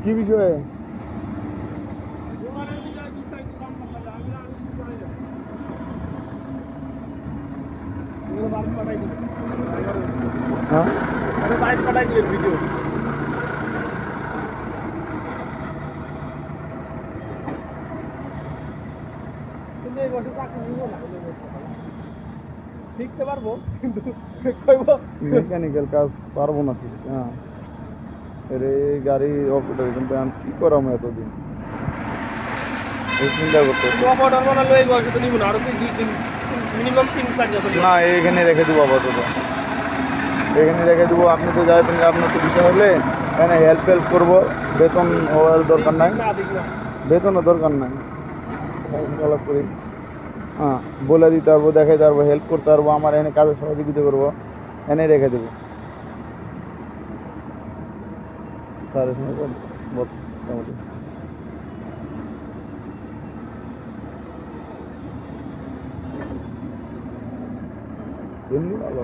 কি বিষয়ে? হ্যাঁ ভিডিও শিখতে পারবো কিন্তু মেকানিক্যাল কাজ পারবো না শিখতে। হ্যাঁ এই গাড়ি অপারেটর কিন্তু আমি কি করাম এতদিন চিন্তা করতে না। এখানে রেখে দেবো আপাতত, এখানে রেখে দেবো। আপনি তো যাবেন, আপনার তো বিষয় হলে এখানে হেল্প টেল্প করবো। বেতন হওয়ার দরকার নাই, বেতনও দরকার নাই। খেলা করি, হ্যাঁ বলে দিতে পারবো, দেখাইতে পারবো, হেল্প করতে পারবো, আমার এনে কাজে সহযোগিতা করবো, এনে রেখে দেবো। স্যারের সঙ্গে মোটামুটি এমনি ভালো।